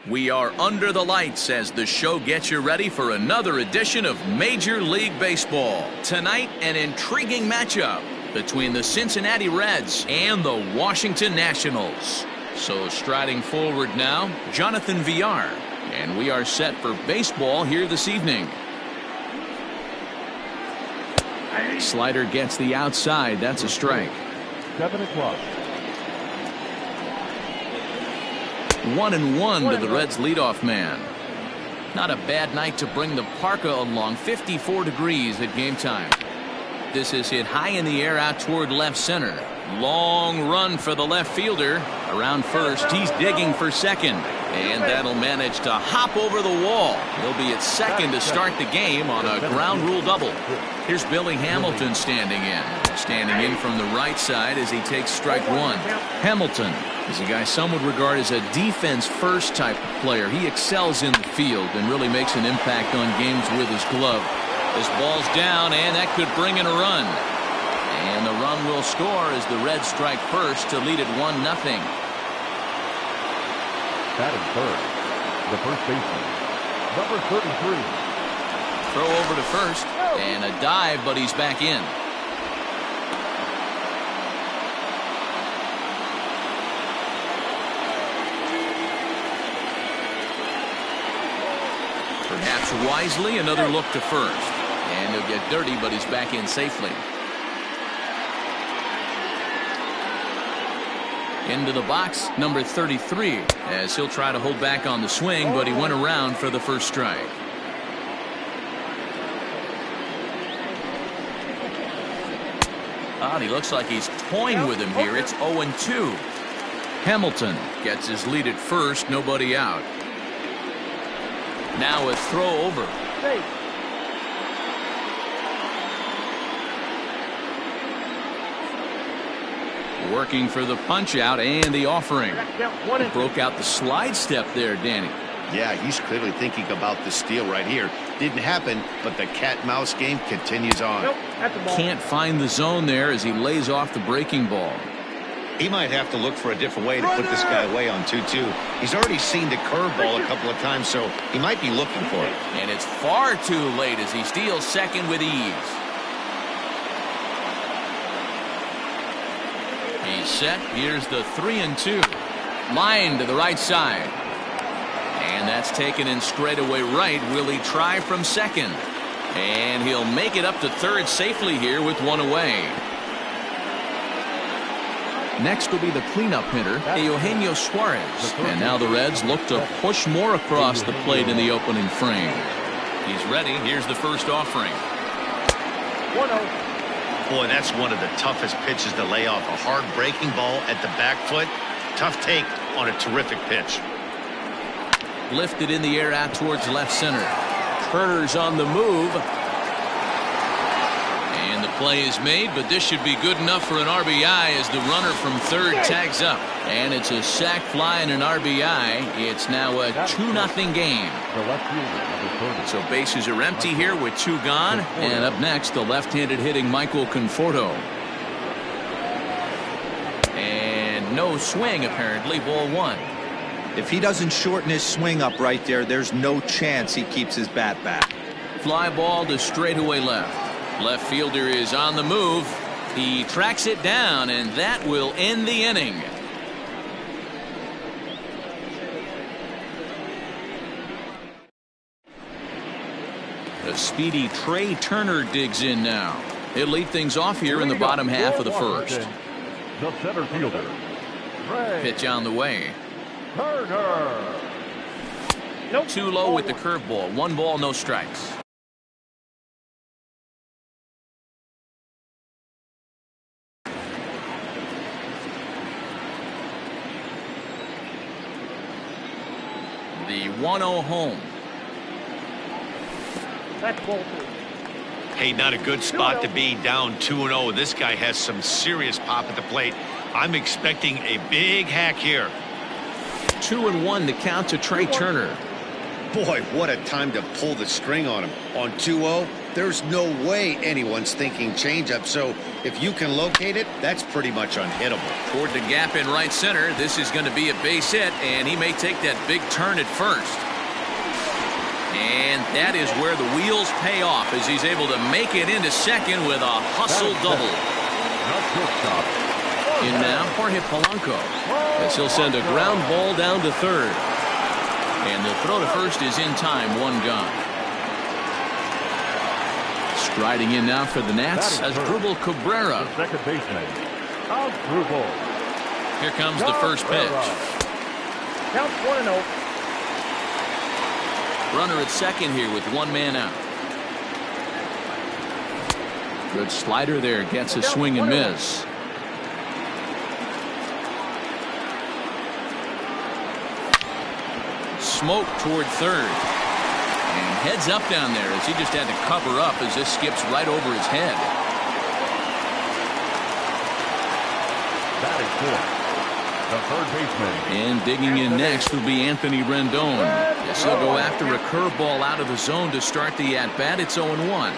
We are under the lights as the show gets you ready for another edition of Major League Baseball. Tonight, an intriguing matchup between the Cincinnati Reds and the Washington Nationals. So striding forward now, Jonathan Villar. And we are set for baseball here this evening. Slider gets the outside. That's a strike. 7 o'clock. 1-1 to the Reds leadoff man. Not a bad night to bring the parka along. 54 degrees at game time. This is hit high in the air out toward left center. Long run for the left fielder. Around first, he's digging for second. And that'll manage to hop over the wall. He'll be at second to start the game on a ground rule double. Here's Billy Hamilton standing in. Standing in from the right side as he takes strike one. Hamilton is a guy some would regard as a defense-first type of player. He excels in the field and really makes an impact on games with his glove. This ball's down, and that could bring in a run. And the run will score as the Reds strike first to lead it 1-0. Batting third, the first baseman, number 33. Throw over to first, and a dive, but he's back in. Perhaps wisely, another look to first. And he'll get dirty, but he's back in safely. Into the box, number 33, as he'll try to hold back on the swing, but he went around for the first strike. He looks like he's toying with him here. It's 0-2. Hamilton gets his lead at first, nobody out. Now a throw over. Working for the punch out and the offering. Broke out the slide step there, Danny. Yeah, he's clearly thinking about the steal right here. Didn't happen, but the cat-mouse game continues on. Can't find the zone there as he lays off the breaking ball. He might have to look for a different way to put this guy away on 2-2. He's already seen the curveball a couple of times, so he might be looking for it. And it's far too late as he steals second with ease. He's set. Here's the 3-2. Line to the right side. And that's taken in straightaway right. Will he try from second? And he'll make it up to third safely here with one away. Next will be the cleanup hitter, Eugenio Suarez. And now the Reds look to push more across the plate in the opening frame. He's ready. Here's the first offering. 1-0. Boy, that's one of the toughest pitches to lay off. A hard breaking ball at the back foot. Tough take on a terrific pitch. Lifted in the air out towards left center. Turner's on the move. And the play is made, but this should be good enough for an RBI as the runner from third tags up. And it's a sac fly and an RBI. It's now a 2-0 game. So bases are empty here with two gone. And up next, the left-handed hitting Michael Conforto. And no swing, apparently. Ball one. If he doesn't shorten his swing up right there, there's no chance he keeps his bat back. Fly ball to straightaway left. Left fielder is on the move. He tracks it down, and that will end the inning. The speedy Trey Turner digs in now. He'll lead things off here in the bottom half of the first. The center fielder. Pitch on the way. Turner. Too low with the curveball. 1 ball, no strikes. The 1-0 home. Hey, not a good spot to be, down 2-0. This guy has some serious pop at the plate. I'm expecting a big hack here. 2-1 to count to Trey Turner. Boy, what a time to pull the string on him. On 2-0, there's no way anyone's thinking changeup. So if you can locate it, that's pretty much unhittable. Toward the gap in right center. This is going to be a base hit, and he may take that big turn at first. And that is where the wheels pay off as he's able to make it into second with a hustle double. In now, Jorge Polanco, as he'll send a ground ball down to third. And the throw to first is in time, one gone. Striding in now for the Nats as Asdrubal Cabrera. The second baseman, Asdrubal. Here comes the first pitch. Count 1-0. Runner at second here with one man out. Good slider there, gets a swing and miss. Smoke toward third. And heads up down there as he just had to cover up as this skips right over his head. Batting fourth, the third baseman. And digging in next will be Anthony Rendon. Yes, he'll go after a curveball out of the zone to start the at-bat. It's 0-1.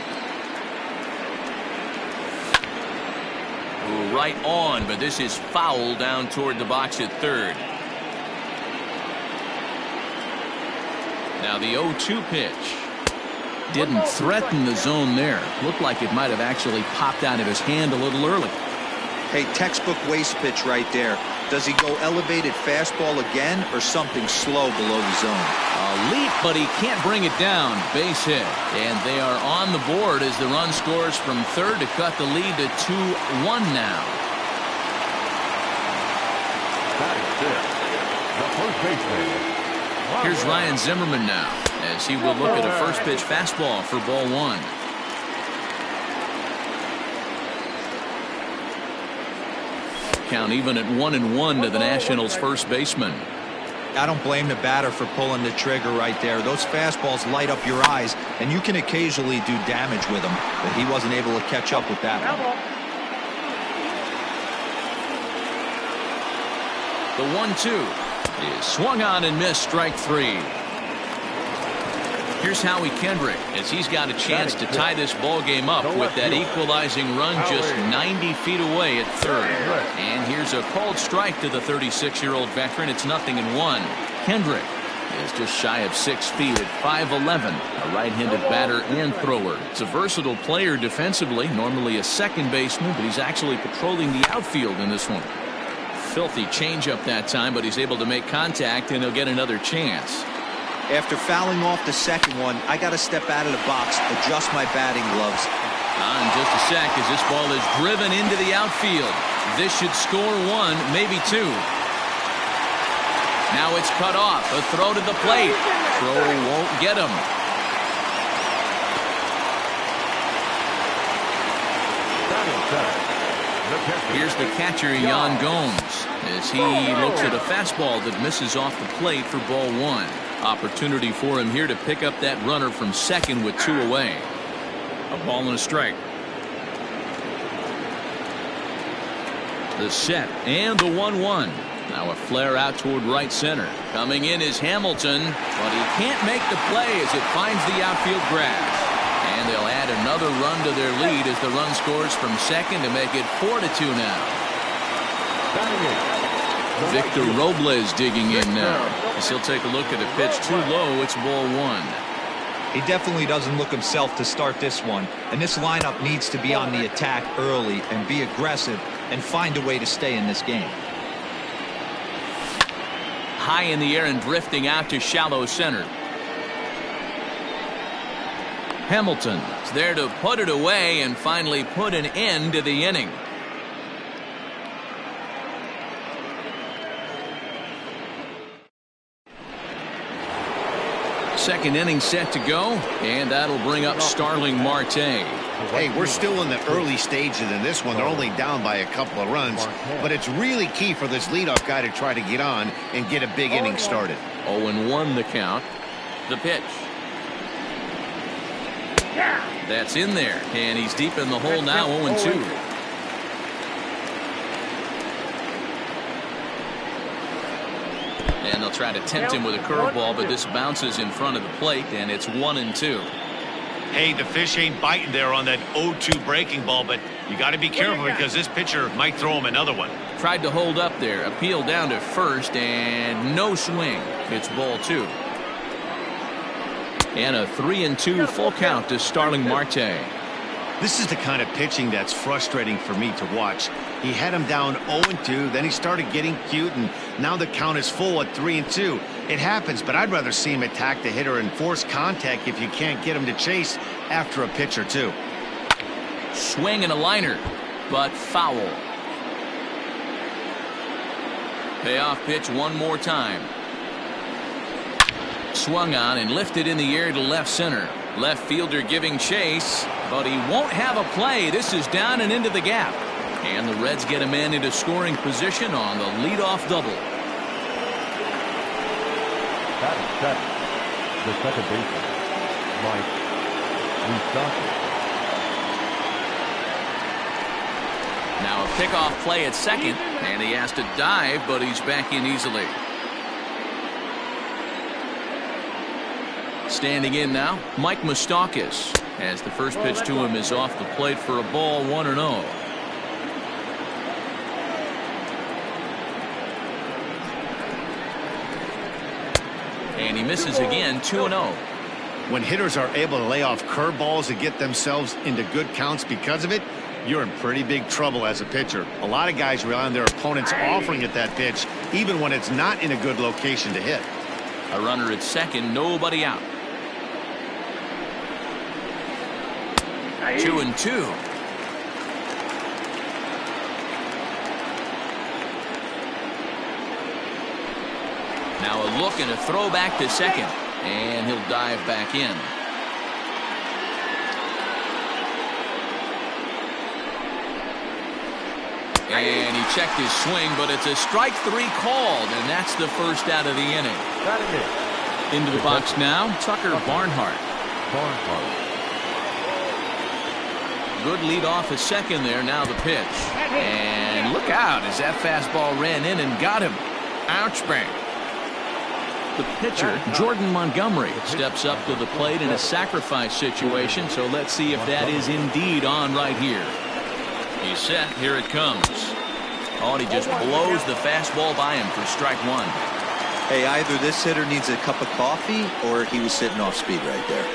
Right on, but this is foul down toward the box at third. Now the 0-2 pitch. Didn't threaten the zone there. Looked like it might have actually popped out of his hand a little early. Hey, textbook waste pitch right there. Does he go elevated fastball again or something slow below the zone? A leap, but he can't bring it down. Base hit. And they are on the board as the run scores from third to cut the lead to 2-1 now. Batting fifth, the first baseman. Here's Ryan Zimmerman now as he will look at a first pitch fastball for ball one. Count even at 1-1 to the Nationals first baseman. I don't blame the batter for pulling the trigger right there. Those fastballs light up your eyes, and you can occasionally do damage with them, but he wasn't able to catch up with that one. The 1-2 is swung on and missed, strike three. Here's Howie Kendrick as he's got a chance to tie this ball game up with that equalizing run just 90 feet away at third. And here's a called strike to the 36-year-old veteran. It's 0-1. Kendrick is just shy of 6 feet at 5'11", a right-handed batter and thrower. It's a versatile player defensively, normally a second baseman, but he's actually patrolling the outfield in this one. Filthy changeup that time, but he's able to make contact, and he'll get another chance. After fouling off the second one, I got to step out of the box, adjust my batting gloves. In just a sec as this ball is driven into the outfield. This should score one, maybe two. Now it's cut off. A throw to the plate. Throw won't get him. Here's the catcher, Yan Gomes, as he looks at a fastball that misses off the plate for ball one. Opportunity for him here to pick up that runner from second with two away. A ball and a strike. The set and the 1-1. Now a flare out toward right center. Coming in is Hamilton, but he can't make the play as it finds the outfield grass. And they'll add another run to their lead as the run scores from second to make it 4-2 now. Victor Robles digging in now as he'll take a look at a pitch too low. It's ball one. He definitely doesn't look himself to start this one, and this lineup needs to be on the attack early and be aggressive and find a way to stay in this game. High in the air and drifting out to shallow center. Hamilton is there to put it away and finally put an end to the inning. Second inning set to go, and that'll bring up Starling Marte. Hey, we're still in the early stages in this one. They're only down by a couple of runs, but it's really key for this leadoff guy to try to get on and get a big inning started. 0-1 the count. The pitch. That's in there, and he's deep in the hole now, 0-2. And they'll try to tempt him with a curveball, but this bounces in front of the plate, and it's 1-2. Hey, the fish ain't biting there on that 0-2 breaking ball, but you got to be careful because this pitcher might throw him another one. Tried to hold up there, appeal down to first, and no swing. It's ball 2. And a 3-2 full count to Starling Marte. This is the kind of pitching that's frustrating for me to watch. He had him down 0-2, then he started getting cute, and now the count is full at 3-2. It happens, but I'd rather see him attack the hitter and force contact if you can't get him to chase after a pitch or two. Swing and a liner, but foul. Payoff pitch one more time. Swung on and lifted in the air to left center. Left fielder giving chase, but he won't have a play. This is down and into the gap. And the Reds get a man into scoring position on the leadoff double. That is set. The second baseman, Mike Moustakas. Now a pickoff play at second, and he has to dive, but he's back in easily. Standing in now, Mike Moustakas, as the first pitch to him is off the plate for a ball, 1-0. And he misses again, 2-0. When hitters are able to lay off curveballs and get themselves into good counts because of it, you're in pretty big trouble as a pitcher. A lot of guys rely on their opponents offering at that pitch, even when it's not in a good location to hit. A runner at second, nobody out. 2-2. Now a look and a throw back to second, and he'll dive back in. And he checked his swing, but it's a strike 3 called, and that's the first out of the inning. Into the box now, Tucker Barnhart. Good lead off a second there. Now the pitch. And look out as that fastball ran in and got him. Ouch bang. The pitcher, Jordan Montgomery, steps up to the plate in a sacrifice situation. So let's see if that is indeed on right here. He's set. Here it comes. Oh, and he just blows the fastball by him for strike 1. Hey, either this hitter needs a cup of coffee or he was sitting off speed right there.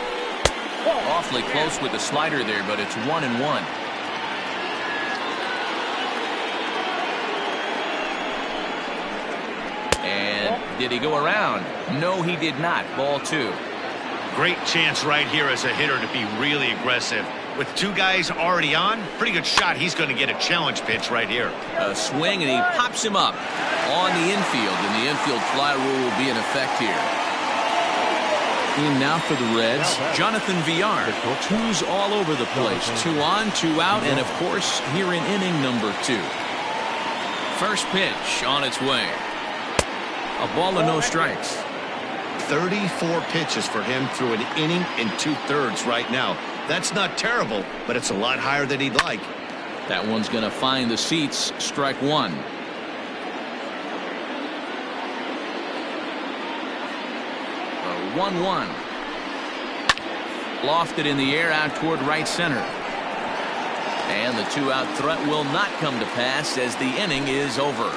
Awfully close with the slider there, but it's 1-1. And did he go around? No, he did not. Ball 2. Great chance right here as a hitter to be really aggressive. With 2 guys already on, pretty good shot. He's going to get a challenge pitch right here. A swing, and he pops him up on the infield, and the infield fly rule will be in effect here. In now for the Reds, Jonathan Villar. 2s all over the place. 2 on, 2 out, and of course here in inning number 2. First pitch on its way. A ball and no strikes. 34 pitches for him through an inning and 2/3 right now. That's not terrible, but it's a lot higher than he'd like. That one's going to find the seats. Strike 1. A 1-1. Lofted in the air out toward right center. And the 2-out threat will not come to pass as the inning is over.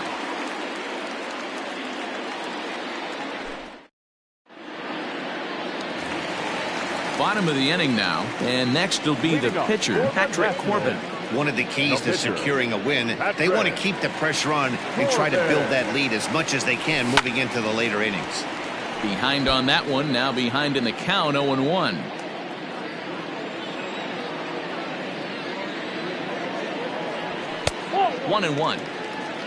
Bottom of the inning now, and next will be the pitcher, Patrick Corbin. One of the keys to securing a win, they want to keep the pressure on and try to build that lead as much as they can moving into the later innings. Behind on that one, now behind in the count, 0-1. One and one.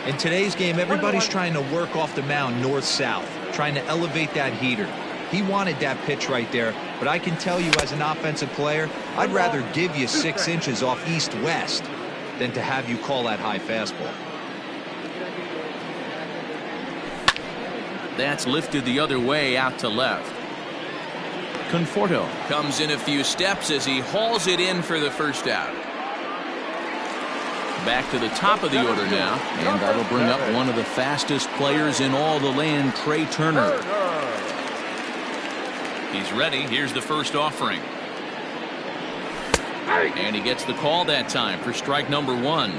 In today's game, everybody's trying to work off the mound north-south, trying to elevate that heater. He wanted that pitch right there, but I can tell you as an offensive player, I'd rather give you 6 inches off east-west than to have you call that high fastball. That's lifted the other way out to left. Conforto comes in a few steps as he hauls it in for the first out. Back to the top of the order now, and that'll bring up one of the fastest players in all the land, Trey Turner. He's ready. Here's the first offering. And he gets the call that time for strike number 1.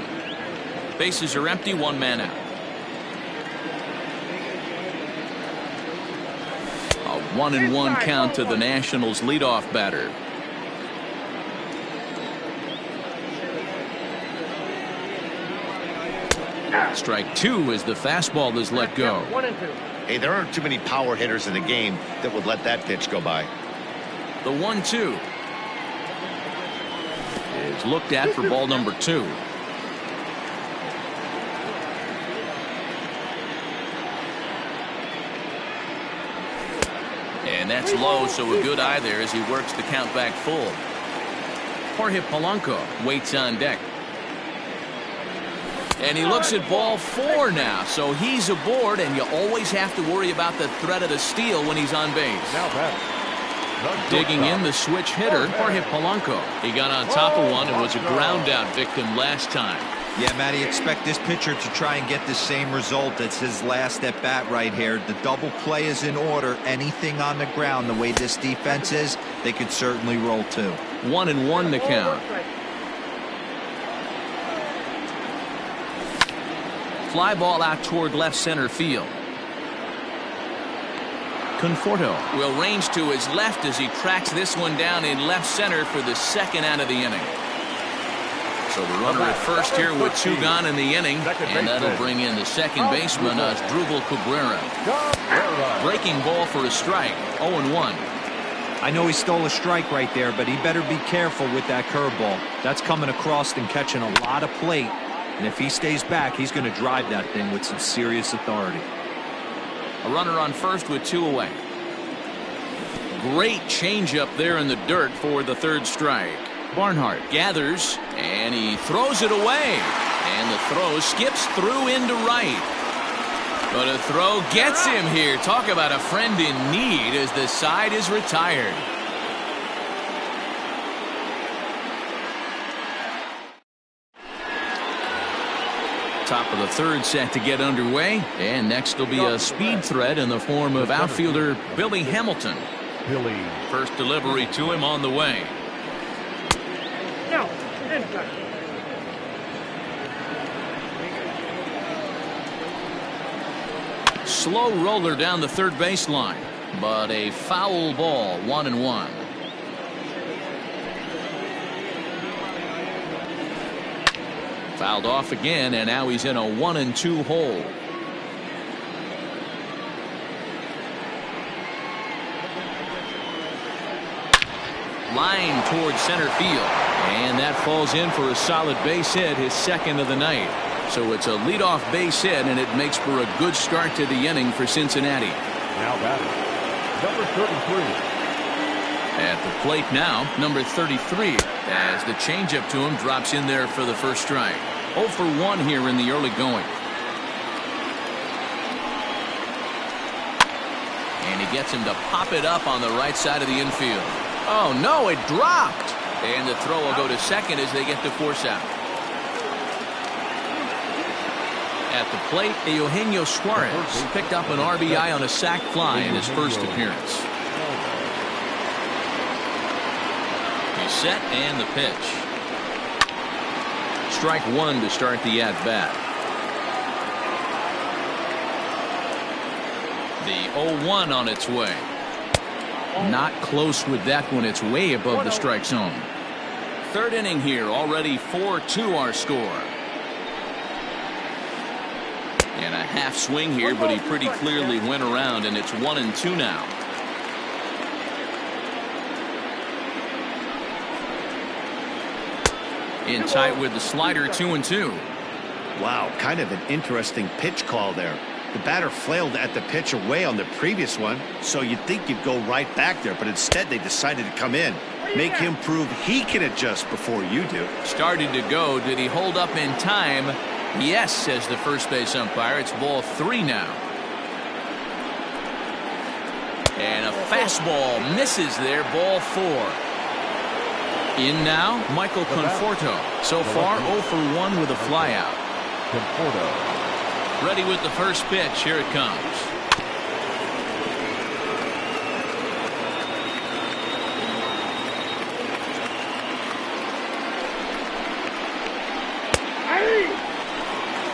Bases are empty, 1 man out. A 1-1 count to the Nationals leadoff batter. Strike 2 as the fastball is let go. Hey, there aren't too many power hitters in the game that would let that pitch go by. The 1-2 is looked at for ball number 2. And that's low, so a good eye there as he works the count back full. Jorge Polanco waits on deck. And he looks at ball 4 now, so he's aboard, and you always have to worry about the threat of the steal when he's on base. Digging in the switch hitter, Jorge Polanco. He got on top of one and was a ground out victim last time. Yeah, Matty, expect this pitcher to try and get the same result as his last at bat right here. The double play is in order. Anything on the ground, the way this defense is, they could certainly roll 2. 1-1 the count. Fly ball out toward left center field. Conforto will range to his left as he tracks this one down in left center for the second out of the inning. So the runner at first here with 2 gone in the inning, and that'll bring in the second baseman, Asdrubal Cabrera. Breaking ball for a strike, 0-1. I know he stole a strike right there, but he better be careful with that curveball. That's coming across and catching a lot of plate. And if he stays back, he's going to drive that thing with some serious authority. A runner on first with 2 away. Great changeup there in the dirt for the 3rd strike. Barnhart gathers, and he throws it away. And the throw skips through into right. But a throw gets him here. Talk about a friend in need as the side is retired. Top of the 3rd set to get underway, and next will be a speed threat in the form of outfielder Billy Hamilton. First delivery to him on the way. Slow roller down the 3rd baseline, but a foul ball, 1-1. Fouled off again, and now he's in a 1-2 hole. Line towards center field, and that falls in for a solid base hit, his 2nd of the night. So it's a leadoff base hit, and it makes for a good start to the inning for Cincinnati. Now batting, number 33. At the plate now, number 33, as the changeup to him drops in there for the first strike. 0 for 1 here in the early going. And he gets him to pop it up on the right side of the infield. Oh, no, it dropped. And the throw will go to second as they get the force out. At the plate, Eugenio Suarez picked up an RBI on a sac fly in his first appearance. He's set and the pitch. Strike 1 to start the at-bat. The 0-1 on its way. Not close with that one. It's way above the strike zone. 3rd inning here, already 4-2 our score. And a half swing here, but he pretty clearly went around, and it's 1-2 now. In tight with the slider, 2-2. Wow, kind of an interesting pitch call there. The batter flailed at the pitch away on the previous one, so you'd think you'd go right back there, but instead they decided to come in. Make him prove he can adjust before you do. Started to go. Did he hold up in time? Yes, says the first base umpire. It's ball 3 now. And a fastball misses there, ball 4. In now, Michael Conforto. So far, 0 for 1 with a flyout. Conforto. Ready with the first pitch. Here it comes.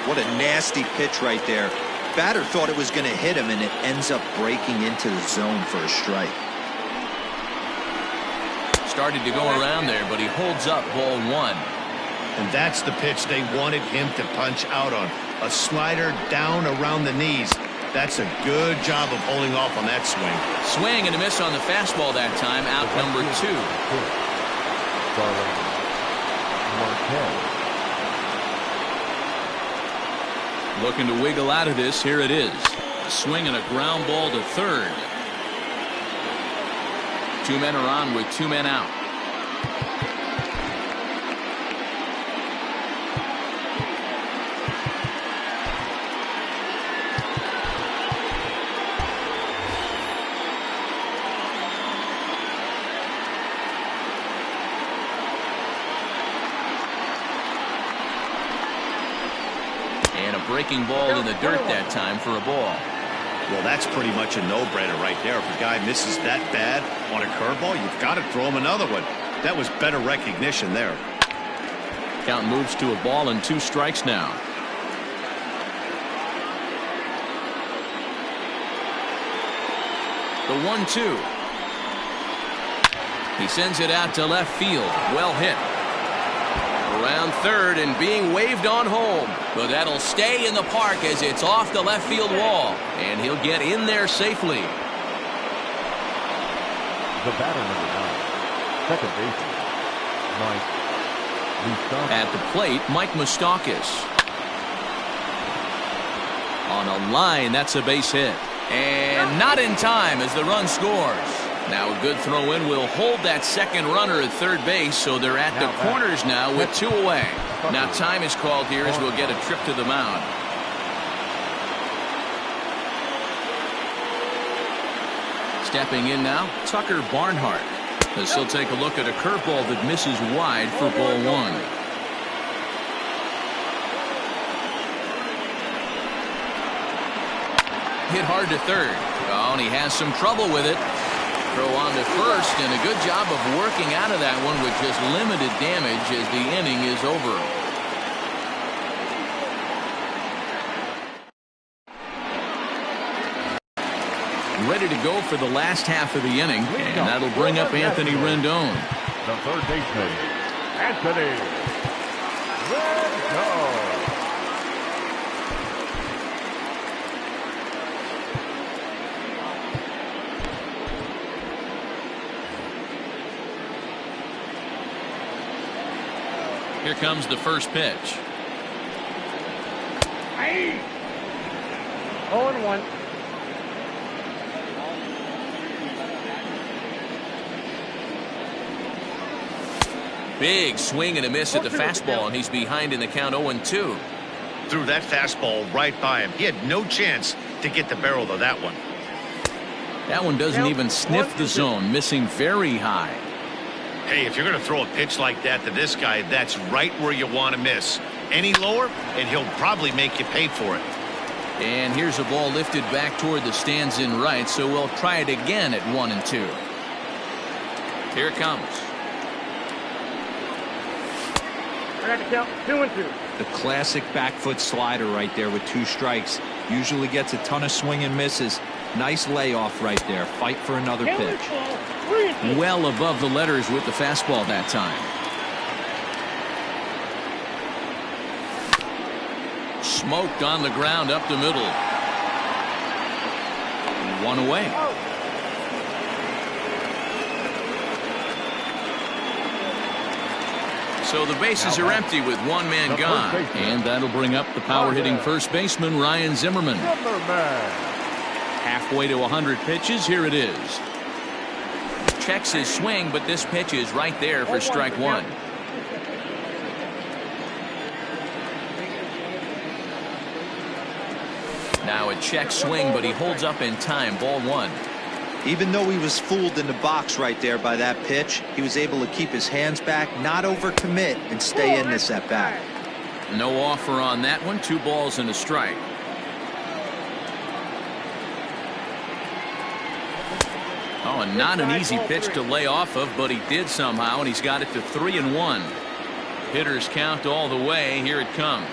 What a nasty pitch right there. Batter thought it was going to hit him, and it ends up breaking into the zone for a strike. Started to go around there, but he holds up ball 1. And that's the pitch they wanted him to punch out on. A slider down around the knees. That's a good job of holding off on that swing. Swing and a miss on the fastball that time. Out number 2. Looking to wiggle out of this. Here it is. A swing and a ground ball to third. 2 men are on with 2 men out. And a breaking ball in the dirt that time for a ball. Well, that's pretty much a no-brainer right there. If a guy misses that bad on a curveball, you've got to throw him another one. That was better recognition there. Count moves to a ball and 2 strikes now. The 1-2. He sends it out to left field. Well hit. Around third and being waved on home. But that'll stay in the park as it's off the left field wall. And he'll get in there safely. The batter number 9. Second baseman, Mike Moustakas. At the plate, Mike Moustakas. On a line, that's a base hit. And not in time as the run scores. Now a good throw in will hold that second runner at third base, so they're at the corners now with 2 away. Now time is called here as we'll get a trip to the mound. Stepping in now, Tucker Barnhart. As he'll take a look at a curveball that misses wide for ball 1. Hit hard to third. Oh, and he has some trouble with it. Throw on to first, and a good job of working out of that one with just limited damage as the inning is over. Ready to go for the last half of the inning, and that'll bring up Anthony Rendon. The third baseman, Anthony Rendon. Here comes the first pitch. 0-1. Big swing and a miss at the fastball, and he's behind in the count 0-2. Threw that fastball right by him. He had no chance to get the barrel of that one. That one doesn't even sniff the zone, missing very high. Hey, if you're going to throw a pitch like that to this guy, that's right where you want to miss. Any lower, and he'll probably make you pay for it. And here's a ball lifted back toward the stands in right, so we'll try it again at 1-2. Here it comes. I got to count 2-2. The classic back foot slider right there with 2 strikes. Usually gets a ton of swing and misses. Nice layoff right there. Fight for another pitch. Well above the letters with the fastball that time. Smoked on the ground up the middle. 1 away. So the bases are empty with 1 man gone. And that'll bring up the power hitting first baseman Ryan Zimmerman. Halfway to 100 pitches. Here it is. Checks his swing, but this pitch is right there for strike 1. Now a check swing, but he holds up in time. Ball 1. Even though he was fooled in the box right there by that pitch, he was able to keep his hands back, not overcommit, and stay in this at bat. No offer on that one. 2 balls and a strike. Oh, and not an easy pitch to lay off of, but he did somehow, and he's got it to 3-1. Hitters count all the way. Here it comes.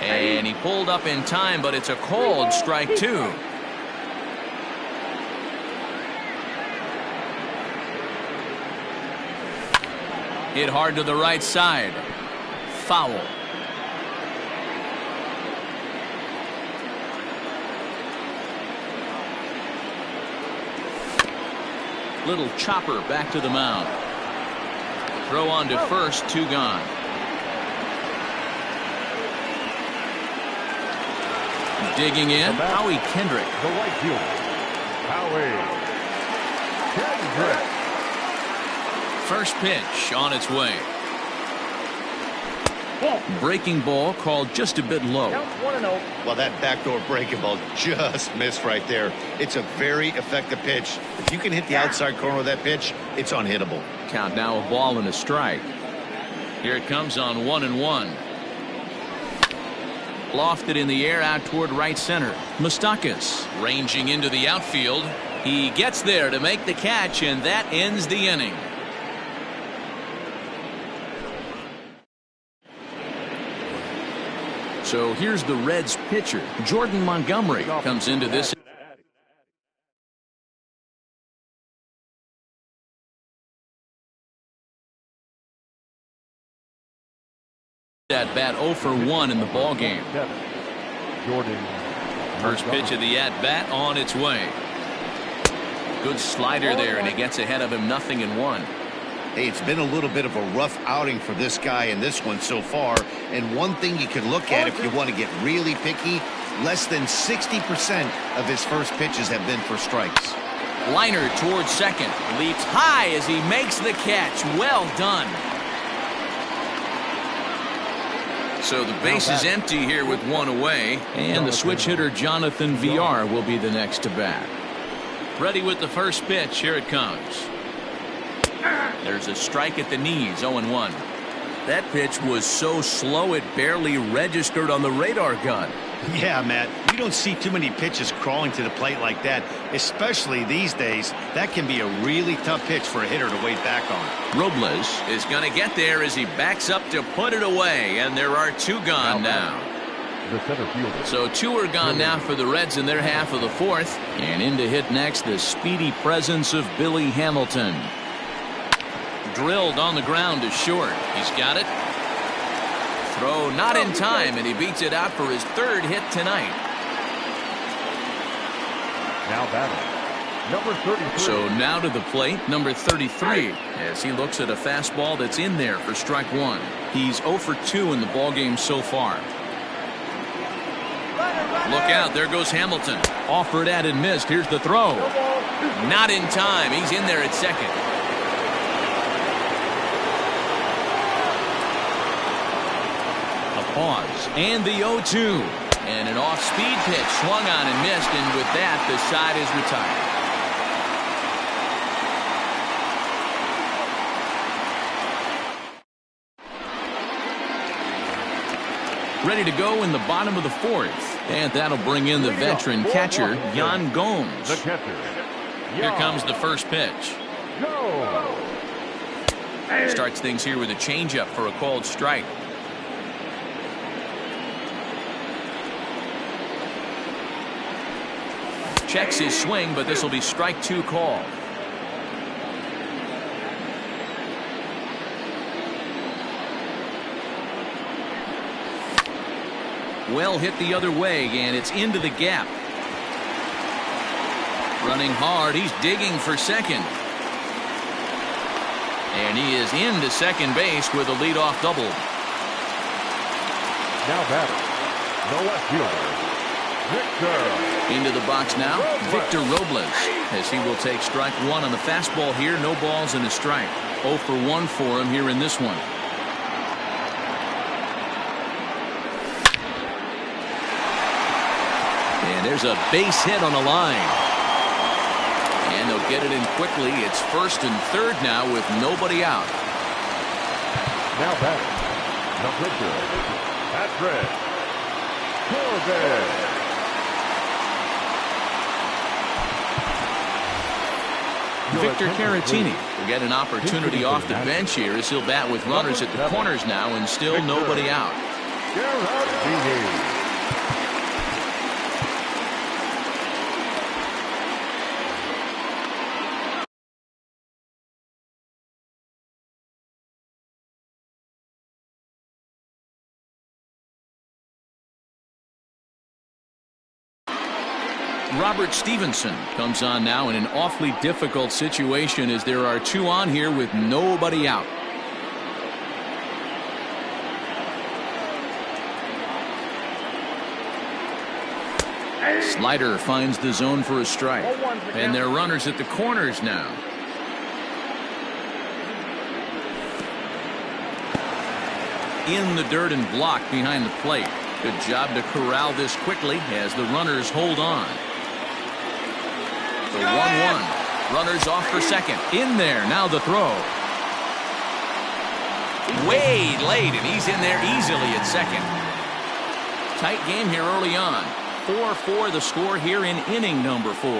And he pulled up in time, but it's a called strike 2. Hit hard to the right side. Foul. Little chopper back to the mound. Throw on to first, 2 gone. Digging in, Howie Kendrick. The right fielder, Howie Kendrick. First pitch on its way. Breaking ball called just a bit low. Well, that backdoor breaking ball just missed right there. It's a very effective pitch. If you can hit the outside corner of that pitch, it's unhittable. Count now, a ball and a strike. Here it comes on 1-1. Lofted in the air out toward right center. Moustakas ranging into the outfield. He gets there to make the catch, and that ends the inning. So here's the Reds pitcher. Jordan Montgomery comes into this. At bat 0 for 1 in the ball game. Jordan. First pitch of the at bat on its way. Good slider there, and he gets ahead of him, 0-1. Hey, it's been a little bit of a rough outing for this guy in this one so far. And one thing you can look at if you want to get really picky, less than 60% of his first pitches have been for strikes. Liner towards second. Leaps high as he makes the catch. Well done. So the base is empty here with 1 away. And the switch hitter Jonathan VR will be the next to bat. Ready with the first pitch. Here it comes. There's a strike at the knees, 0-1. That pitch was so slow it barely registered on the radar gun. Yeah, Matt, you don't see too many pitches crawling to the plate like that, especially these days. That can be a really tough pitch for a hitter to wait back on. Robles is going to get there as he backs up to put it away, and there are 2 gone now. The center fielder. So 2 are gone now for the Reds in their half of the 4th. And in to hit next, the speedy presence of Billy Hamilton. Drilled on the ground to short. He's got it. Throw not in time, and he beats it out for his 3rd hit tonight. Now batting, number 33. So now to the plate, number 33, as he looks at a fastball that's in there for strike 1. He's 0 for 2 in the ballgame so far. Look out, there goes Hamilton. Offered at and missed. Here's the throw. Not in time. He's in there at second. Pause and the 0-2, and an off-speed pitch swung on and missed, and with that the side is retired. Ready to go in the bottom of the 4th, and that'll bring in the veteran catcher Yan Gomes. The catcher. Here comes the first pitch. Go. Starts things here with a changeup for a called strike. Checks his swing, but this will be strike 2 call. Well hit the other way, and it's into the gap. Running hard, he's digging for second. And he is into second base with a leadoff double. Now batting, the left fielder, Victor. Into the box now, Victor Robles, as he will take strike 1 on the fastball here. No balls and a strike. 0 for 1 for him here in this one. And there's a base hit on the line. And they'll get it in quickly. It's 1st and 3rd now with nobody out. Now batting, the pitcher, Patrick Corbin. Victor Caratini will get an opportunity off the bench here as he'll bat with runners at the corners now and still nobody out. Robert Stevenson comes on now in an awfully difficult situation as there are 2 on here with nobody out. Slider finds the zone for a strike. And they're runners at the corners now. In the dirt and blocked behind the plate. Good job to corral this quickly as the runners hold on. The 1-1. Runners off for second. In there. Now the throw. Way late, and he's in there easily at second. Tight game here early on. 4-4 the score here in inning number 4.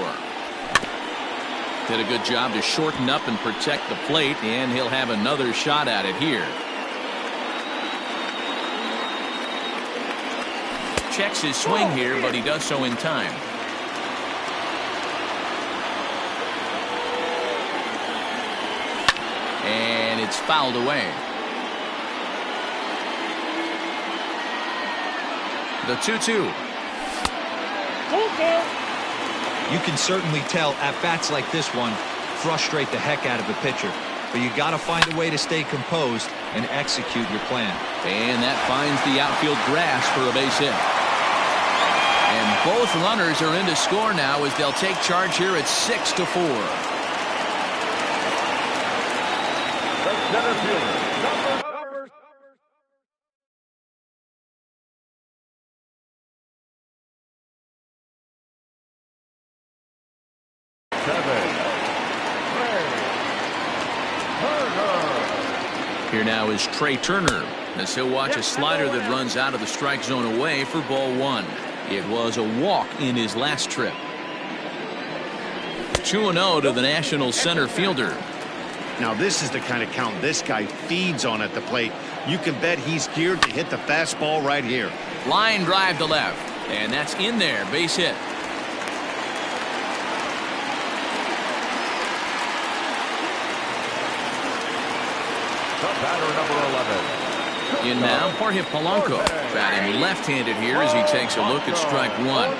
Did a good job to shorten up and protect the plate, and he'll have another shot at it here. Checks his swing here, but he does so in time. And it's fouled away. The 2-2. You can certainly tell at bats like this one frustrate the heck out of a pitcher. But you got to find a way to stay composed and execute your plan. And that finds the outfield grass for a base hit. And both runners are in to score now as they'll take charge here at 6-4. Center fielder, number 7. Here now is Trey Turner as he'll watch a slider that runs out of the strike zone away for ball 1. It was a walk in his last trip. 2-0 to the National center fielder. Now this is the kind of count this guy feeds on at the plate. You can bet he's geared to hit the fastball right here. Line drive to left, and that's in there. Base hit. The batter, number 11. In now, Jorge Polanco batting left-handed here as he takes a look at strike 1.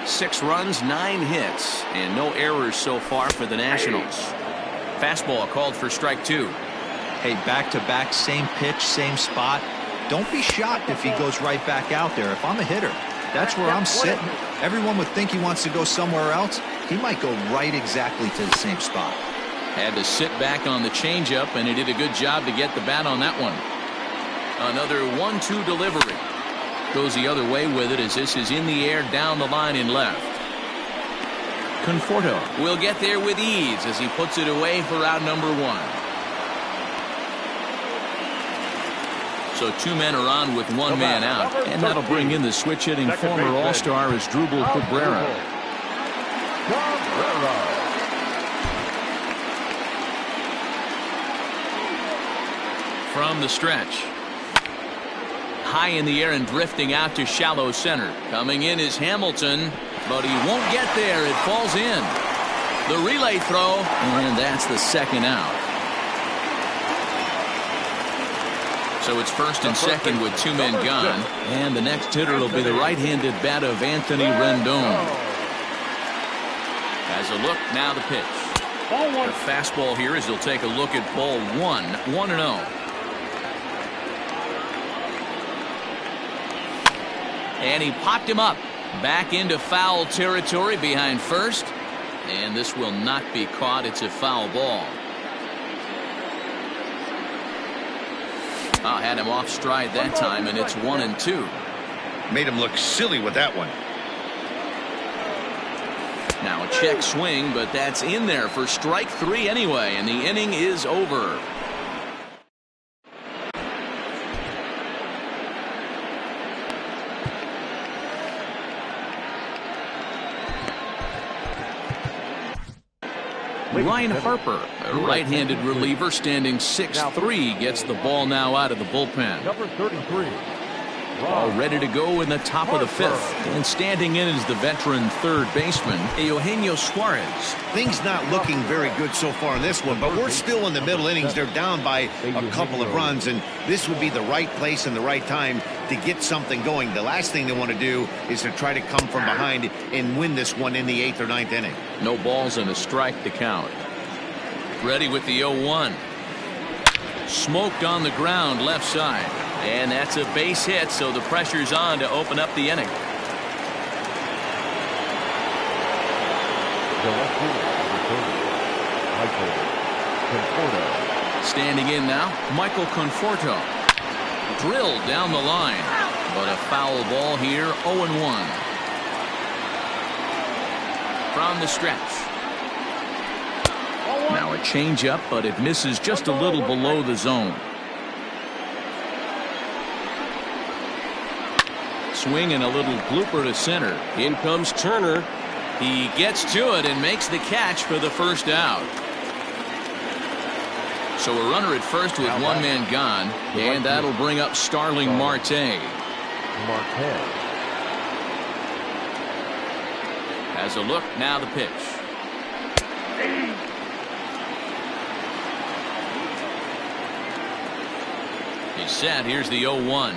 6 runs, 9 hits, and no errors so far for the Nationals. Fastball called for strike 2. Hey, back-to-back, same pitch, same spot. Don't be shocked if he goes right back out there. If I'm a hitter, that's where I'm sitting. Everyone would think he wants to go somewhere else. He might go right exactly to the same spot. Had to sit back on the changeup, and he did a good job to get the bat on that one. Another 1-2 delivery. Goes the other way with it as this is in the air down the line in left. Conforto will get there with ease as he puts it away for out number 1. So 2 men are on with 1 man out, and that'll bring in the switch hitting former All-Star Asdrubal Cabrera. From the stretch. High in the air and drifting out to shallow center. Coming in is Hamilton, but he won't get there. It falls in. The relay throw, and that's the second out. So it's first and second with 2 men gone, and the next hitter will be the right-handed bat of Anthony Rendon. As a look, now the pitch. The fastball here as he'll take a look at ball 1, 1-0. And he popped him up back into foul territory behind first, and this will not be caught. It's a foul ball. Had him off stride that time, and it's 1-2. Made him look silly with that one. Now a check swing, but that's in there for strike 3 anyway, and the inning is over. Ryan Harper, a right-handed reliever standing 6'3", gets the ball now out of the bullpen. Number 33. All ready to go in the top of the 5th. And standing in is the veteran third baseman, Eugenio Suarez. Things not looking very good so far in this one, but we're still in the middle innings. They're down by a couple of runs, and this would be the right place and the right time to get something going. The last thing they want to do is to try to come from behind and win this one in the 8th or 9th inning. No balls and a strike to count. Ready with the 0-1. Smoked on the ground left side. And that's a base hit, so the pressure's on to open up the inning. The left fielder, Michael Conforto. Standing in now, Michael Conforto. Drilled down the line, but a foul ball here, 0-1. From the stretch. Now a changeup, but it misses just a little below the zone. Swing and a little blooper to center. In comes Turner. He gets to it and makes the catch for the first out. So a runner at first with one man gone, and that'll bring up Starling Marte. Has a look, now the pitch. He's set, here's the 0-1.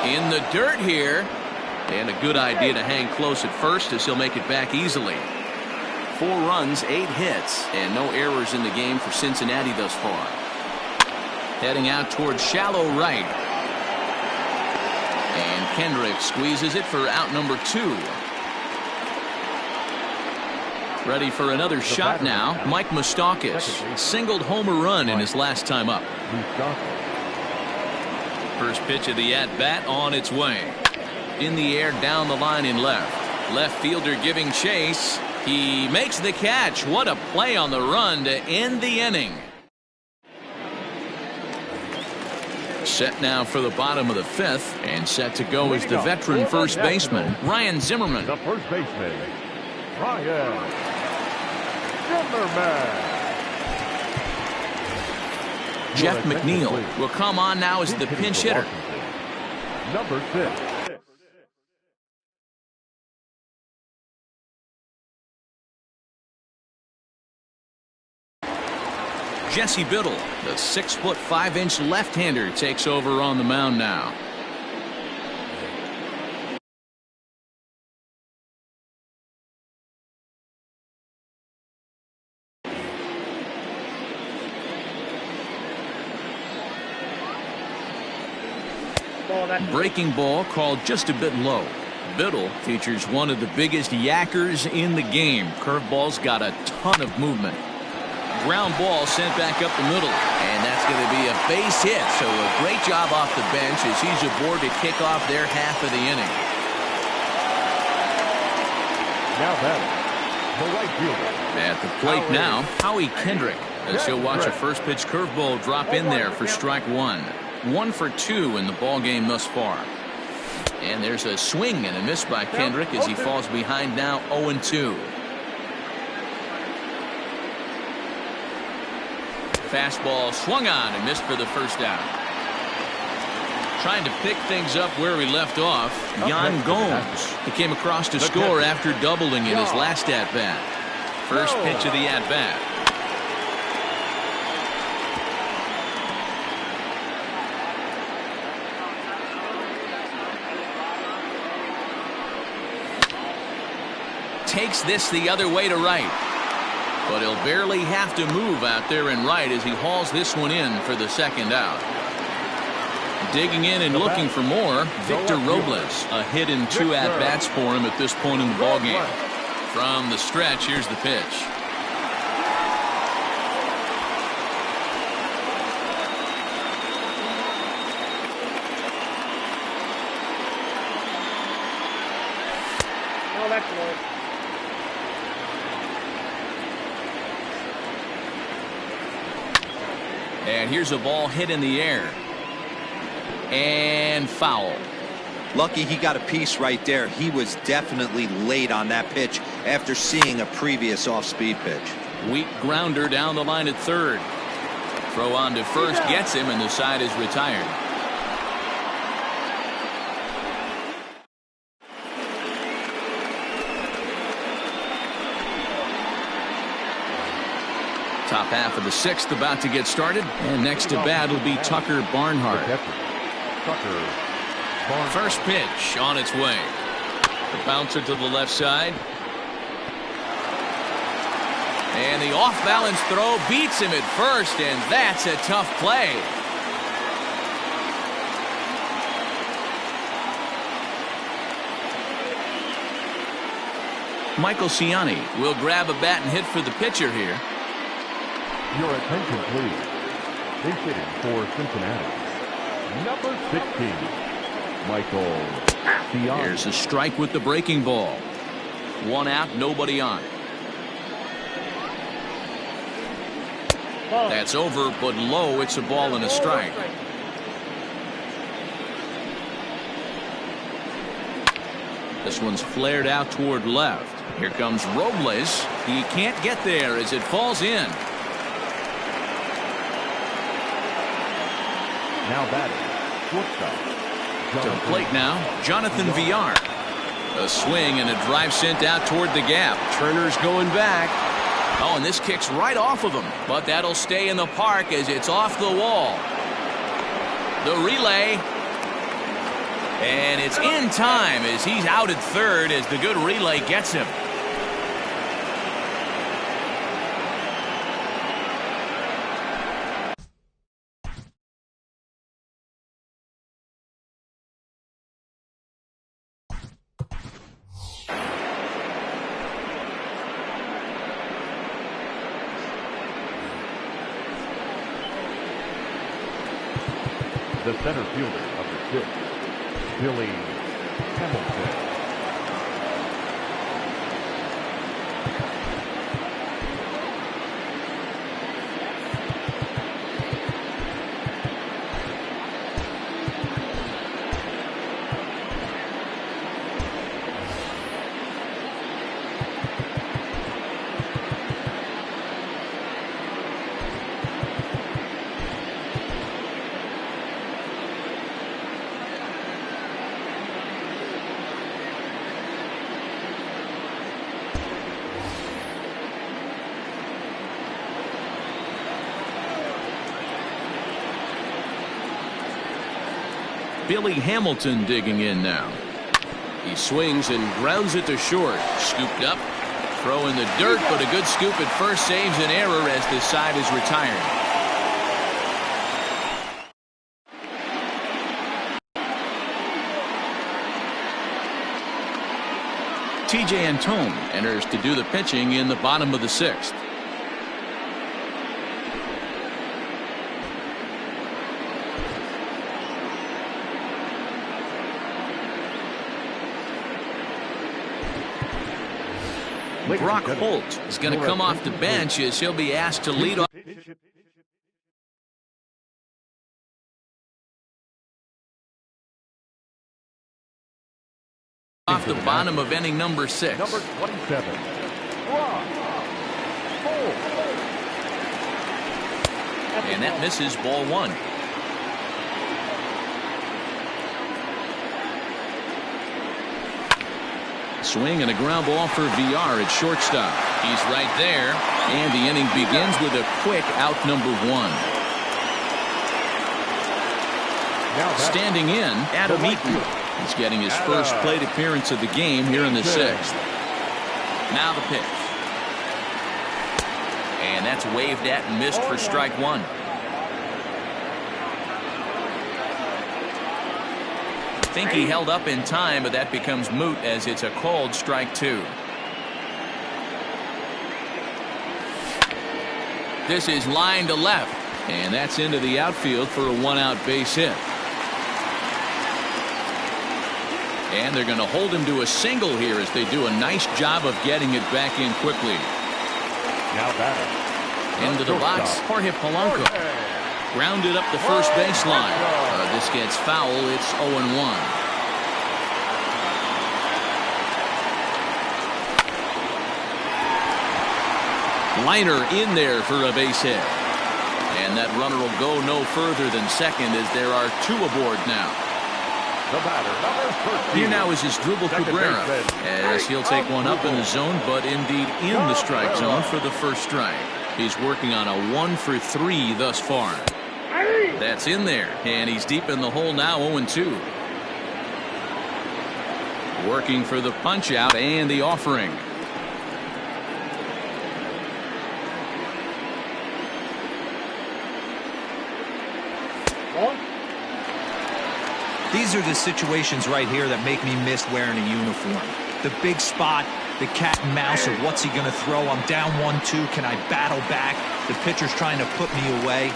In the dirt here, and a good idea to hang close at first as he'll make it back easily. 4 runs, 8 hits, and no errors in the game for Cincinnati thus far. Heading out towards shallow right. And Kendrick squeezes it for out number 2. Ready for another shot now, Mike Moustakas. Singled home a run in his last time up. First pitch of the at-bat on its way. In the air, down the line in left. Left fielder giving chase. He makes the catch. What a play on the run to end the inning. Set now for the bottom of the 5th, and set to go is the veteran first baseman, Ryan Zimmerman. The first baseman, Ryan Zimmerman. Jeff McNeil will come on now as the pinch hitter. Number 6. Jesse Biddle, the 6'5" left-hander, takes over on the mound now. Breaking ball called just a bit low. Biddle features one of the biggest yackers in the game. Curveball's got a ton of movement. Ground ball sent back up the middle, and that's going to be a base hit. So a great job off the bench as he's aboard to kick off their half of the inning. Now batting, the right fielder. At the plate now, Howie Kendrick, as he'll watch a first pitch curveball drop in there for strike 1. 1 for 2 in the ball game thus far. And there's a swing and a miss by Kendrick as he falls behind now 0-2. Fastball swung on and missed for the first out. Trying to pick things up where we left off, Yan Gomes. He came across to score after doubling in his last at-bat. First pitch of the at-bat. Takes this the other way to right. But he'll barely have to move out there in right as he hauls this one in for the second out. Digging in and looking for more, Victor Robles. A hit in 2 at-bats for him at this point in the ballgame. From the stretch, here's the pitch. ball excellent. And here's a ball hit in the air. And foul. Lucky he got a piece right there. He was definitely late on that pitch after seeing a previous off-speed pitch. Weak grounder down the line at third. Throw on to first gets him, and the side is retired. Top half of the sixth about to get started, and next to bat will be Tucker Barnhart. First pitch on its way. The bouncer to the left side. And the off-balance throw beats him at first, and that's a tough play. Michael Ciani will grab a bat and hit for the pitcher here. Your attention, please. Base hitting for Cincinnati, number 16, Michael Ciani. Here's a strike with the breaking ball. One out, nobody on. That's over, but low. It's a ball and a strike. This one's flared out toward left. Here comes Robles. He can't get there as it falls in. Now batting, shortstop. To the plate now, Jonathan Villar. A swing and a drive sent out toward the gap. Turner's going back. Oh, and this kicks right off of him, but that'll stay in the park as it's off the wall. The relay. And it's in time as he's out at third as the good relay gets him. The center fielder, number 6, Billy Hamilton. Billy Hamilton digging in now. He swings and grounds it to short. Scooped up. Throw in the dirt, but a good scoop at first saves an error as this side is retired. TJ Antone enters to do the pitching in the bottom of the sixth. Brock Holt is going to come off the bench as he'll be asked to lead off the bottom of inning number 6. Number 27, Brock Holt. And that misses ball 1. Swing and a ground ball for Villar at shortstop. He's right there, and the inning begins with a quick out number 1. Standing in, Adam Eaton. He's getting his first plate appearance of the game here in the 6th. Now the pitch. And that's waved at and missed for strike 1. I think he held up in time, but that becomes moot as it's a called strike 2. This is line to left, and that's into the outfield for a 1-out base hit. And they're going to hold him to a single here as they do a nice job of getting it back in quickly. Now batter. Into the box, Jorge Polanco. Grounded up the first baseline. This gets foul. It's 0-1. Liner in there for a base hit. And that runner will go no further than second as there are two aboard now. The batter, number 13. Here now is Asdrubal Cabrera as he'll take one up in the zone, but indeed in the strike zone for the first strike. He's working on a 1-for-3 thus far. That's in there, and he's deep in the hole now, 0-2. Working for the punch out and the offering. These are the situations right here that make me miss wearing a uniform. The big spot, the cat and mouse of what's he going to throw. I'm down 1-2. Can I battle back? The pitcher's trying to put me away.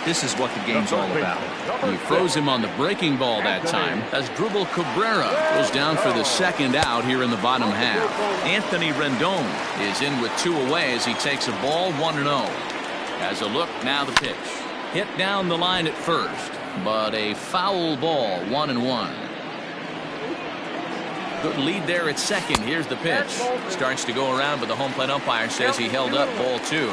This is what the game's all about. He froze him on the breaking ball that time. Asdrubal Cabrera goes down for the second out here in the bottom half. Anthony Rendon is in with two away as he takes a ball 1-0. As a look, now the pitch. Hit down the line at first, but a foul ball, 1-1. Good lead there at second. Here's the pitch. Starts to go around, but the home plate umpire says he held up, ball 2.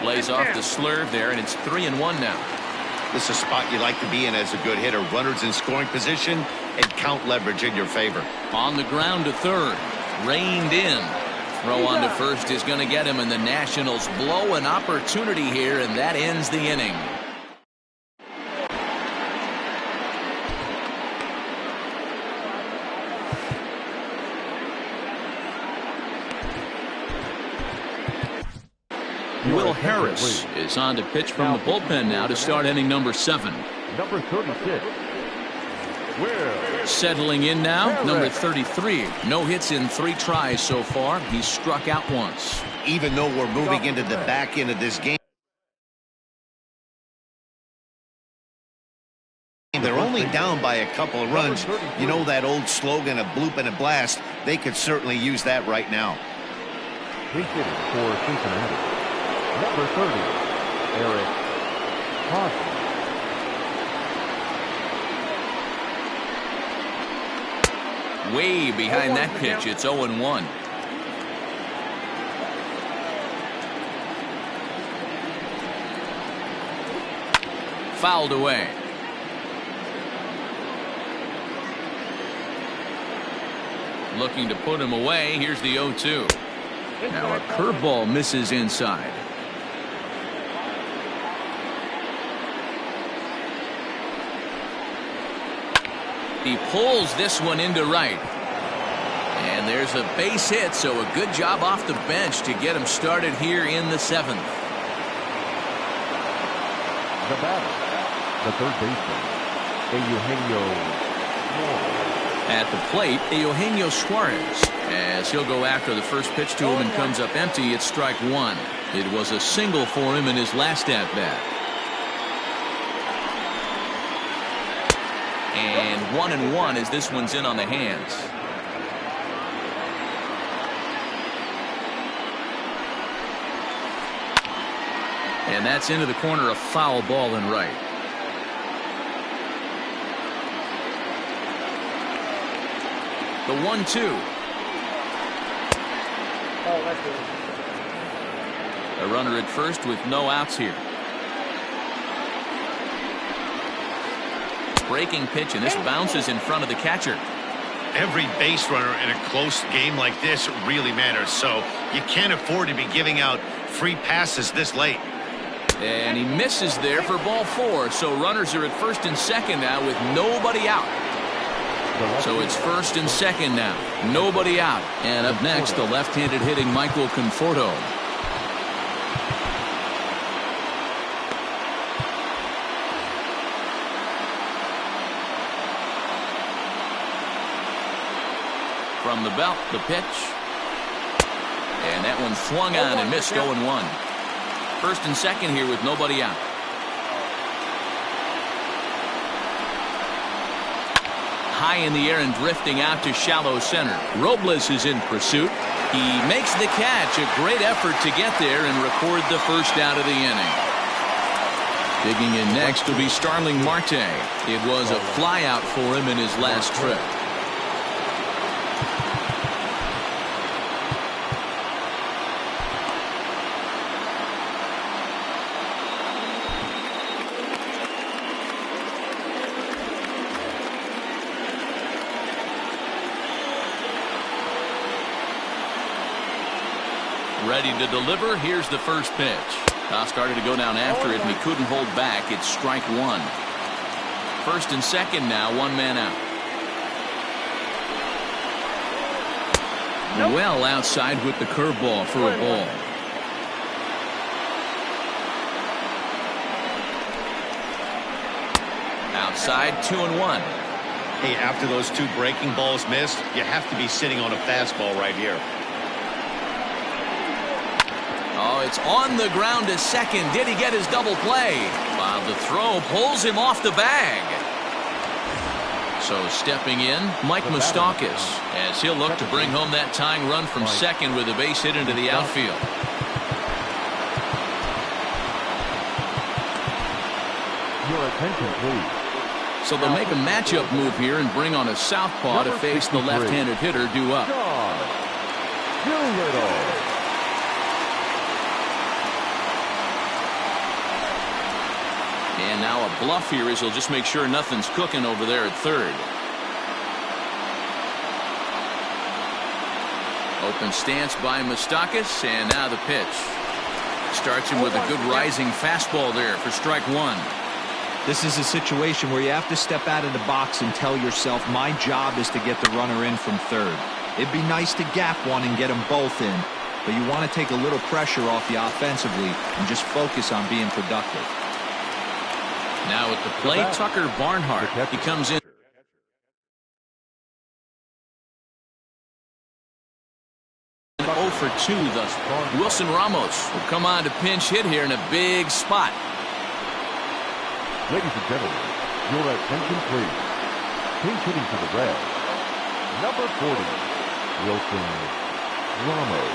Lays off the slurve there, and it's 3-1 now. This is a spot you like to be in as a good hitter. Runners in scoring position and count leverage in your favor. On the ground to third. Reined in. Throw on to first is going to get him, and the Nationals blow an opportunity here, and that ends the inning. Will Harris is on to pitch from the bullpen now to start inning number 7. Number 36. Will. Settling in now, number 33. No hits in 3 tries so far. He's struck out once. Even though we're moving into the back end of this game, they're only down by a couple of runs. You know that old slogan, a bloop and a blast? They could certainly use that right now. He's hitting for Cincinnati. Number 30, Eric Hosmer. Way behind that pitch. It's 0-1. Fouled away. Looking to put him away. Here's the 0-2. Now a curveball misses inside. He pulls this one into right. And there's a base hit, so a good job off the bench to get him started here in the 7th. The batter, the third baseman, Eugenio Suarez. At the plate, Eugenio Suarez. As he'll go after the first pitch to him and comes up empty, it's strike 1. It was a single for him in his last at-bat. And 1-1 as this one's in on the hands. And that's into the corner, a foul ball in right. The 1-2. Oh, that's good. A runner at first with no outs here. Breaking pitch, and this bounces in front of the catcher. Every base runner in a close game like this really matters, so you can't afford to be giving out free passes this late. And he misses there for ball 4, so runners are at first and second now with nobody out. So it's first and second now, nobody out. And up next, the left-handed hitting Michael Conforto. From the belt, the pitch. And that one swung on and missed, 0-1. First and second here with nobody out. high in the air and drifting out to shallow center. Robles is in pursuit. He makes the catch. A great effort to get there and record the first out of the inning. Digging in next will be Starling Marte. It was a flyout for him in his last trip. Ready to deliver. Here's the first pitch. Started to go down after it, and he couldn't hold back. It's strike one. First and second now, one man out. Well outside with the curveball for a ball. Outside, 2-1. Hey, after those two breaking balls missed, you have to be sitting on a fastball right here. Oh, it's on the ground to second. Did he get his double play? While the throw pulls him off the bag. So stepping in, Mike Moustakas, as he'll look to bring home that tying run from second with a base hit into the outfield. Your attention, please. So they'll make a matchup move here and bring on a southpaw to face the left-handed hitter due up. And now a bluff here as he'll just make sure nothing's cooking over there at third. Open stance by Moustakas, and now the pitch. Starts him with a good rising fastball there for strike one. This is a situation where you have to step out of the box and tell yourself, my job is to get the runner in from third. It'd be nice to gap one and get them both in, but you want to take a little pressure off you offensively and just focus on being productive. Now at the plate, Tucker Barnhart. He comes in. An 0 for 2 thus far. Wilson Ramos will come on to pinch hit here in a big spot. Ladies and gentlemen, your attention please. Pinch hitting for the Reds, number 40, Wilson Ramos.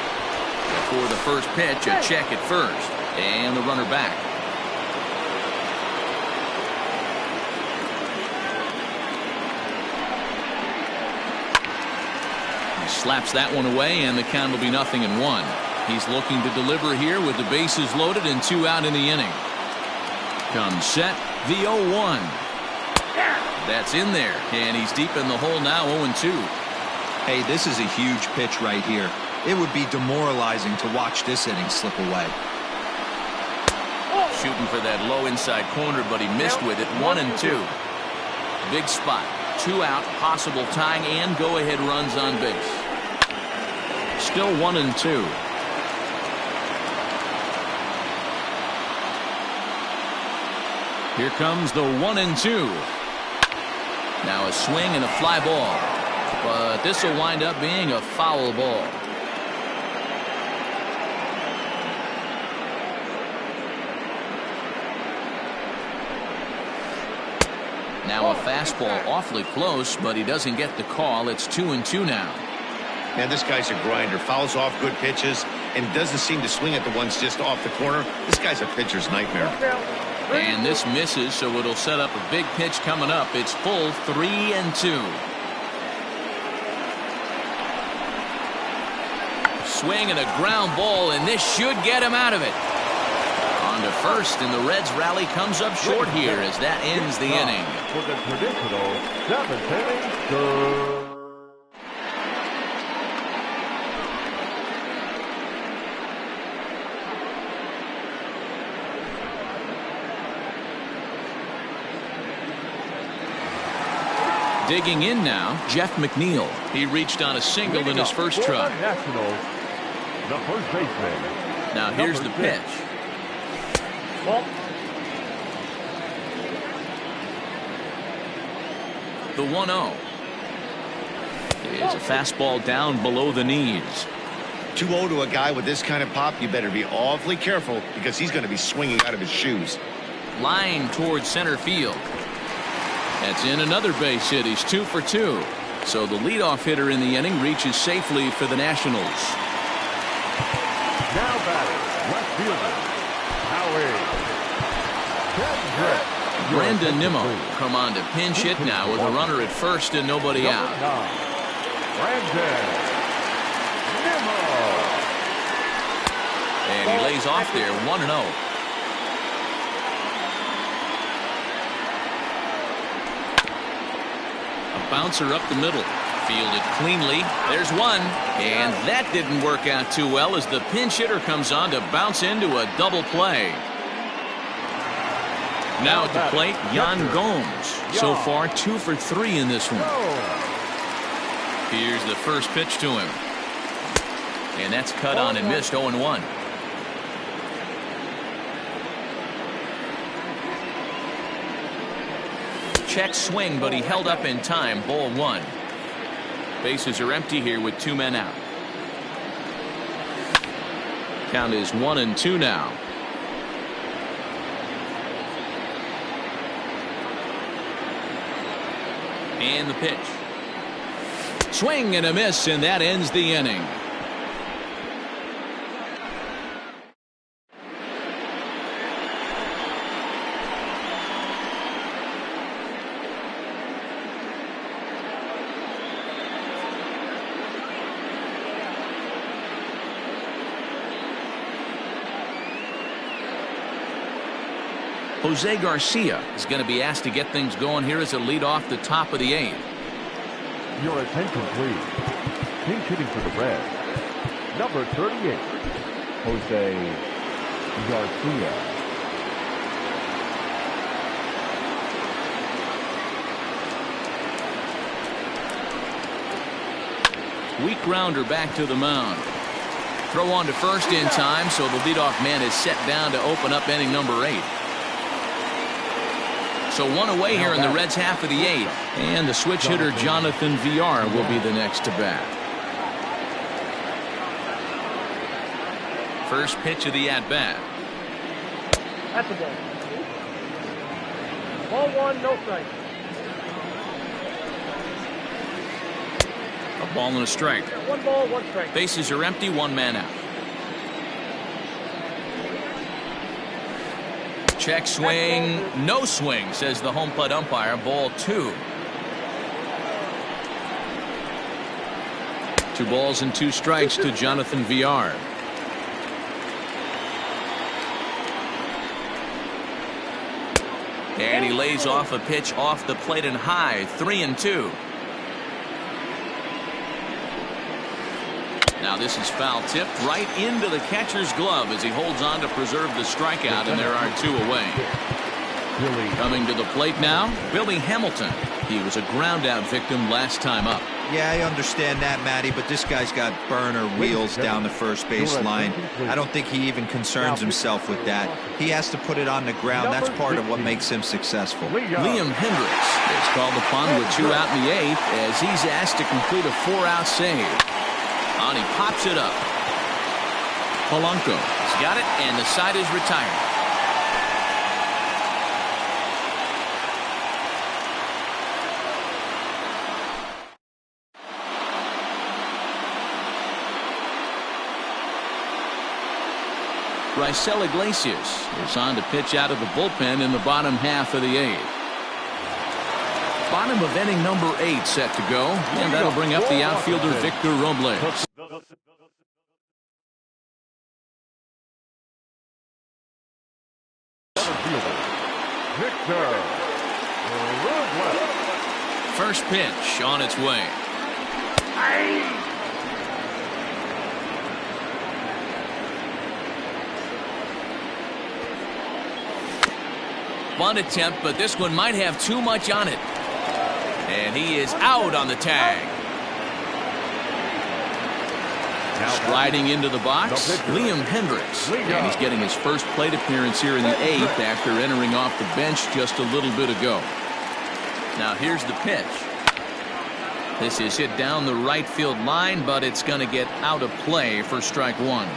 For the first pitch, a check at first, and the runner back. He slaps that one away, and the count will be 0-1. He's looking to deliver here with the bases loaded and 2 out in the inning. Comes set, the 0-1. That's in there, and he's deep in the hole now, 0-2. Hey, this is a huge pitch right here. It would be demoralizing to watch this inning slip away. Shooting for that low inside corner, but he missed with it. 1-2. Big spot. 2 out, possible tying and go-ahead runs on base. Still 1-2. Here comes the 1-2. Now a swing and a fly ball. But this will wind up being a foul ball. Now a fastball awfully close, but he doesn't get the call. It's 2-2 now. Man, this guy's a grinder. Fouls off good pitches and doesn't seem to swing at the ones just off the corner. This guy's a pitcher's nightmare. And this misses, so it'll set up a big pitch coming up. It's full 3-2. Swing and a ground ball, and this should get him out of it. On to first, and the Reds rally comes up short here as that ends the inning. For the traditional 7th inning, Digging in now, Jeff McNeil. He reached on a single in his first try. Nationals, the first baseman. Now here's the pitch. The 1-0 is a fastball down below the knees. 2-0 to a guy with this kind of pop, you better be awfully careful because he's going to be swinging out of his shoes. Line towards center field. That's in another base hit. He's 2 for 2. So the leadoff hitter in the inning reaches safely for the Nationals. Now batting, left fielder, Howie. Brandon Nimmo come on to pinch hit now with a runner at first and nobody out. Brandon Nimmo. And he lays off there 1-0. A bouncer up the middle. Fielded cleanly. There's one. And that didn't work out too well as the pinch hitter comes on to bounce into a double play. Now at the plate, Yan Gomes. So far 2 for 3 in this one. Here's the first pitch to him. And that's cut on and missed. 0-1. Check swing, but he held up in time. Ball 1. Bases are empty here with 2 men out. Count is 1-2 now. And the pitch. Swing and a miss, and that ends the inning. Jose Garcia is going to be asked to get things going here as a lead off the top of the 8th. Your attention, please. Pinch hitting for the Reds, number 38, Jose Garcia. Weak grounder back to the mound. Throw on to first in time, so the leadoff man is set down to open up inning number 8. So 1 away here in the Reds' half of the 8th. And the switch hitter Jonathan Villar will be the next to bat. First pitch of the at-bat. That's a ball. Ball 1, no strike. A ball and a strike. 1 ball, 1 strike. Bases are empty, 1 man out. Check swing, no swing, says the home plate umpire. Ball 2. 2 balls and 2 strikes to Jonathan Villar. And he lays off a pitch off the plate and high. 3-2. Now this is foul tipped right into the catcher's glove as he holds on to preserve the strikeout, and there are 2 away. Coming to the plate now, Billy Hamilton. He was a ground out victim last time up. Yeah, I understand that, Matty, but this guy's got burner wheels down the first base line. I don't think he even concerns himself with that. He has to put it on the ground. That's part of what makes him successful. Liam Hendricks is called upon with 2 out in the 8th as he's asked to complete a 4-out save. And he pops it up. Polanco's got it, and the side is retired. Raisel Iglesias is on to pitch out of the bullpen in the bottom half of the 8th. Bottom of inning number 8 set to go, and that'll bring up the outfielder Victor Robles. First pitch on its way. Bunt attempt, but this one might have too much on it. And he is out on the tag. Striding into the box, Liam Hendricks. And he's getting his first plate appearance here in the 8th after entering off the bench just a little bit ago. Now here's the pitch. This is hit down the right field line, but it's going to get out of play for strike 1.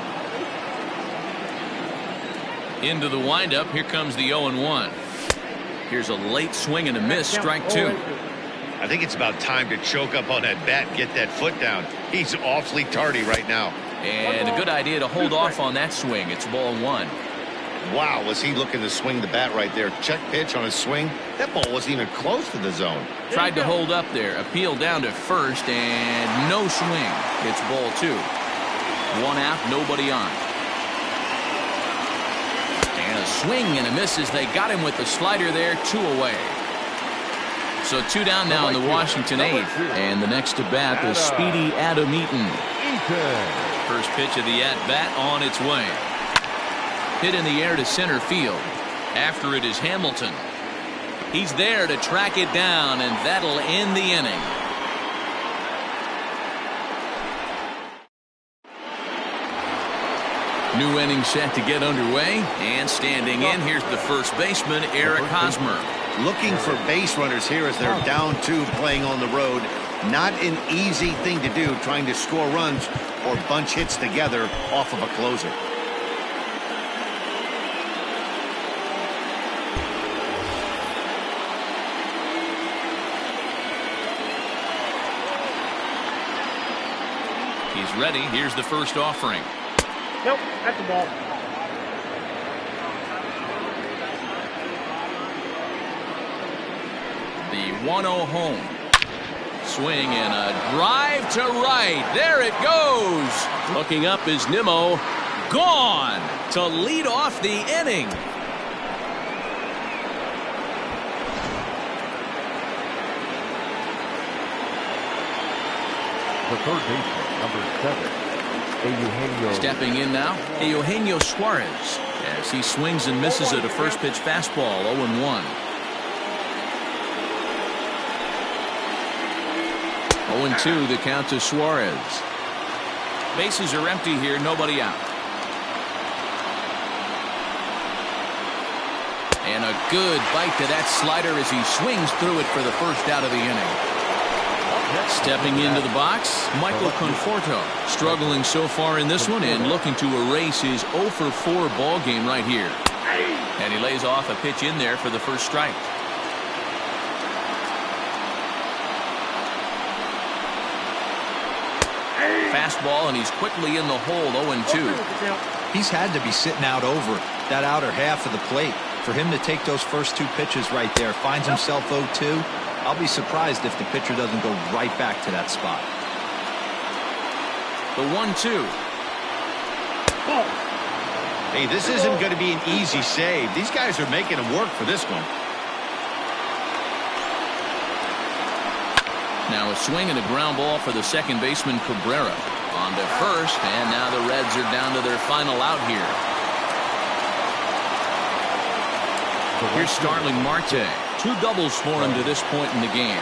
Into the windup, here comes the 0-1. Here's a late swing and a miss, strike two. I think it's about time to choke up on that bat and get that foot down. He's awfully tardy right now. And a good idea to hold off on that swing. It's ball one. Wow, was he looking to swing the bat right there? Check pitch on his swing. That ball wasn't even close to the zone. Tried to hold up there. Appeal down to first and no swing. It's ball two. One out, nobody on. And a swing and a miss as they got him with the slider there, 2 away. So 2 down now in the Washington eighth. And the next to bat, the speedy Adam Eaton. First pitch of the at-bat on its way. Hit in the air to center field. After it is Hamilton. He's there to track it down, and that'll end the inning. New inning set to get underway, and standing in, here's the first baseman, Eric Hosmer. Looking for base runners here as they're down 2 playing on the road. Not an easy thing to do, trying to score runs or bunch hits together off of a closer. He's ready. Here's the first offering. Nope, that's the ball. The 1-0 home. Swing and a drive to right. There it goes. Looking up is Nimmo. Gone to lead off the inning. The third baseman, number 7, Eugenio. Stepping in now, Eugenio Suarez, as he swings and misses at a first pitch fastball, 0-1. 0-2 the count to Suarez. Bases are empty here, nobody out. And a good bite to that slider as he swings through it for the first out of the inning. Stepping into the box, Michael Conforto, struggling so far in this one and looking to erase his 0-for-4 ball game right here. And he lays off a pitch in there for the first strike. Fastball, and he's quickly in the hole, 0-2. He's had to be sitting out over that outer half of the plate. For him to take those first 2 pitches right there, finds himself 0-2. I'll be surprised if the pitcher doesn't go right back to that spot. The 1-2. Hey, this isn't going to be an easy save. These guys are making him work for this one. Now a swing and a ground ball for the second baseman Cabrera. On to first, and now the Reds are down to their final out here. Here's Starling Marte. 2 doubles for him to this point in the game.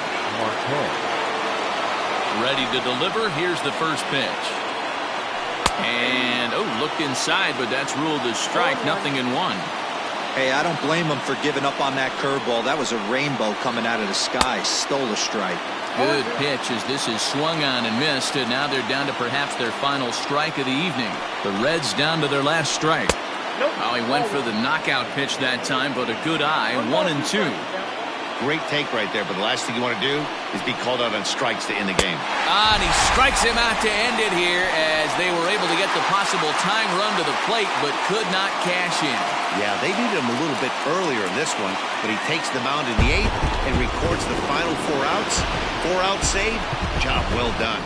Ready to deliver. Here's the first pitch. And, looked inside, but that's ruled as strike. 0-1. Hey, I don't blame him for giving up on that curveball. That was a rainbow coming out of the sky. Stole a strike. Good pitch as this is swung on and missed, and now they're down to perhaps their final strike of the evening. The Reds down to their last strike. Oh, he went for the knockout pitch that time, but a good eye. 1-2. Great take right there, but the last thing you want to do is be called out on strikes to end the game. And he strikes him out to end it here as they were able to get the possible tying run to the plate, but could not cash in. Yeah, they needed him a little bit earlier in this one, but he takes the mound in the 8th and records the final 4 outs. 4-out save. Job well done.